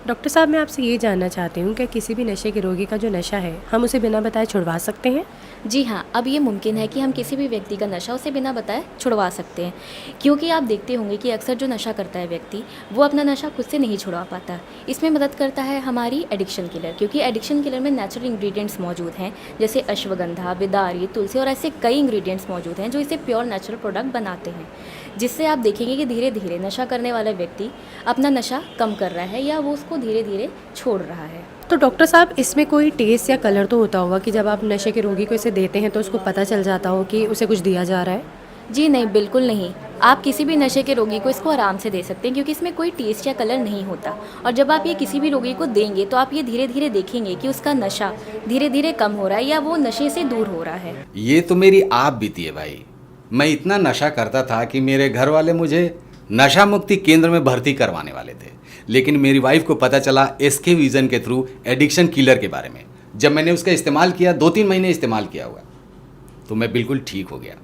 Doctor साहब, मैं आपसे ये जानना चाहती हूँ कि किसी भी नशे के रोगी का जो नशा है, हम उसे बिना बताए छुड़वा सकते हैं? जी हाँ, अब ये मुमकिन है कि हम किसी भी व्यक्ति का नशा उसे बिना बताए छुड़वा सकते हैं, क्योंकि आप देखते होंगे कि अक्सर जो नशा करता है व्यक्ति, वो अपना नशा खुद से नहीं छुड़वा पाता। इसमें मदद करता है हमारी एडिक्शन किलर, क्योंकि एडिक्शन किलर में नेचुरल इंग्रेडिएंट्स मौजूद हैं, जैसे अश्वगंधा, बिदारी, तुलसी और ऐसे कई इंग्रेडिएंट्स मौजूद हैं जो इसे प्योर नेचुरल प्रोडक्ट बनाते हैं, जिससे आप देखेंगे कि धीरे-धीरे नशा करने वाला व्यक्ति अपना नशा कम कर रहा है या वो उसको धीरे-धीरे छोड़ रहा है। तो डॉक्टर साहब, इसमें कोई टेस्ट या कलर तो होता होगा कि जब आप नशे के रोगी को इसे देते हैं तो उसको पता चल जाता हो कि उसे कुछ दिया जा रहा है? जी नहीं, बिल्कुल नहीं। आप किसी भी नशे के रोगी को इसको आराम से दे सकते हैं, क्योंकि इसमें कोई टेस्ट या कलर नहीं होता। और जब आप ये किसी भी रोगी को देंगे तो आप ये धीरे-धीरे देखेंगे कि उसका नशा धीरे-धीरे कम हो रहा है या वो नशे से दूर हो रहा है। ये तो मेरी आप बीती है भाई। मैं इतना नशा करता था कि मेरे घर वाले मुझे नशा मुक्ति केंद्र में भर्ती करवाने वाले थे, लेकिन मेरी वाइफ को पता चला एसके विजन के थ्रू एडिक्शन किलर के बारे में। जब मैंने उसका इस्तेमाल किया, 2-3 महीने इस्तेमाल किया हुआ, तो मैं बिल्कुल ठीक हो गया।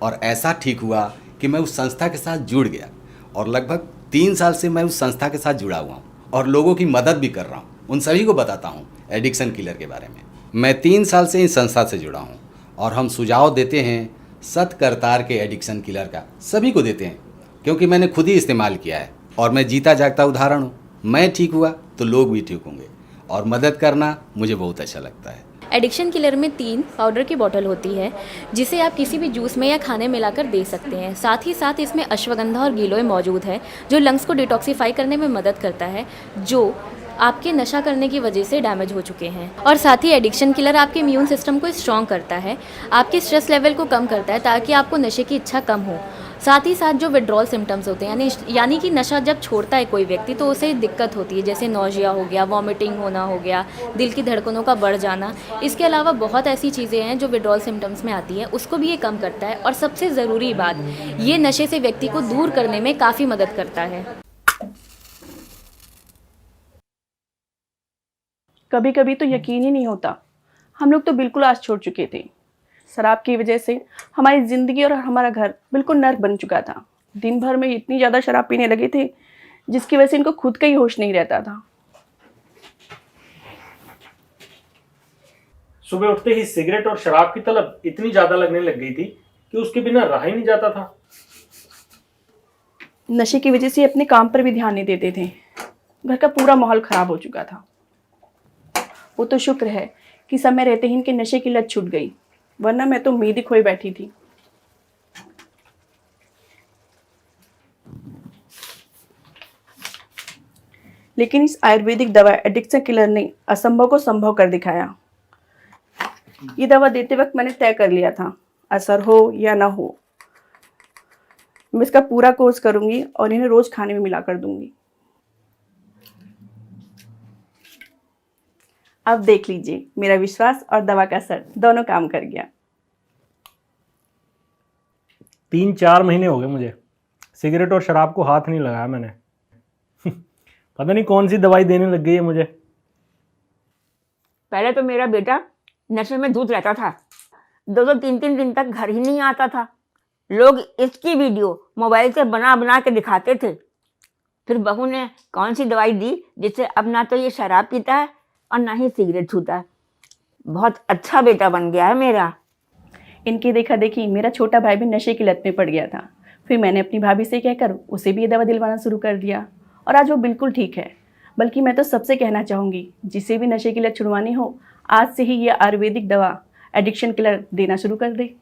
और ऐसा ठीक हुआ कि मैं उस संस्था के साथ जुड़ गया और लगभग 3 साल से मैं उस संस्था के साथ जुड़ा हुआ हूँ और लोगों की मदद भी कर रहा हूँ। उन सभी को बताता हूँ एडिक्शन किलर के बारे में। मैं 3 साल से इस संस्था से जुड़ा हूँ और हम सुझाव देते हैं सत करतार के एडिक्शन किलर का, सभी को देते हैं, क्योंकि मैंने खुद ही इस्तेमाल किया है और मैं जीता जागता उदाहरण हूँ। मैं ठीक हुआ तो लोग भी ठीक होंगे और मदद करना मुझे बहुत अच्छा लगता है। एडिक्शन किलर में 3 पाउडर की बॉटल होती है, जिसे आप किसी भी जूस में या खाने में मिलाकर दे सकते हैं। साथ ही साथ इसमें अश्वगंधा और गिलोय मौजूद है, जो लंग्स को डिटॉक्सिफाई करने में मदद करता है, जो आपके नशा करने की वजह से डैमेज हो चुके हैं। और साथ ही एडिक्शन किलर आपके इम्यून सिस्टम को स्ट्रॉन्ग करता है, आपके स्ट्रेस लेवल को कम करता है, ताकि आपको नशे की इच्छा कम हो। साथ ही साथ जो विड्रॉल सिम्टम्स होते हैं, यानी कि नशा जब छोड़ता है कोई व्यक्ति तो उसे दिक्कत होती है, जैसे नौजिया हो गया, वॉमिटिंग होना हो गया, दिल की धड़कनों का बढ़ जाना। इसके अलावा बहुत ऐसी चीज़ें हैं जो विड्रॉल सिम्टम्स में आती हैं, उसको भी ये कम करता है। और सबसे ज़रूरी बात, ये नशे से व्यक्ति को दूर करने में काफ़ी मदद करता है। कभी कभी तो यकीन ही नहीं होता, हम लोग तो बिल्कुल आस छोड़ चुके थे। शराब की वजह से हमारी ज़िंदगी और हमारा घर बिल्कुल नर्क बन चुका था। दिन भर में इतनी ज़्यादा शराब पीने लगे थे, जिसकी वजह से इनको खुद का ही होश नहीं रहता था। सुबह उठते ही सिगरेट और शराब की तलब इतनी ज्यादा लगने लग गई थी कि उसके बिना रहा ही नहीं जाता था। नशे की वजह से अपने काम पर भी ध्यान नहीं देते थे। घर का पूरा माहौल ख़राब हो चुका था। वो तो शुक्र है कि समय रहते ही इनके नशे की लत छूट गई, वरना मैं तो उम्मीद ही खोई बैठी थी। लेकिन इस आयुर्वेदिक दवा एडिक्शन किलर ने असंभव को संभव कर दिखाया। ये दवा देते वक्त मैंने तय कर लिया था, असर हो या ना हो, मैं इसका पूरा कोर्स करूंगी और इन्हें रोज खाने में मिला कर दूंगी। अब देख लीजिए, मेरा विश्वास और दवा का असर दोनों काम कर गया। 3-4 महीने हो गए मुझे सिगरेट और शराब को हाथ नहीं लगाया मैंने। पता नहीं कौन सी दवाई देने लग गई है मुझे। पहले तो मेरा बेटा नशे में धुत रहता था, 2-2 3-3 दिन तक घर ही नहीं आता था। लोग इसकी वीडियो मोबाइल से बना बना के दिखाते थे। फिर बहू ने कौन सी दवाई दी, जिससे अब ना तो ये शराब पीता है और ना ही सिगरेट छूता है। बहुत अच्छा बेटा बन गया है मेरा। इनकी देखा देखी मेरा छोटा भाई भी नशे की लत में पड़ गया था। फिर मैंने अपनी भाभी से कहकर उसे भी ये दवा दिलवाना शुरू कर दिया और आज वो बिल्कुल ठीक है। बल्कि मैं तो सबसे कहना चाहूँगी, जिसे भी नशे की लत छुड़वानी हो, आज से ही ये आयुर्वेदिक दवा एडिक्शन किलर देना शुरू कर दे।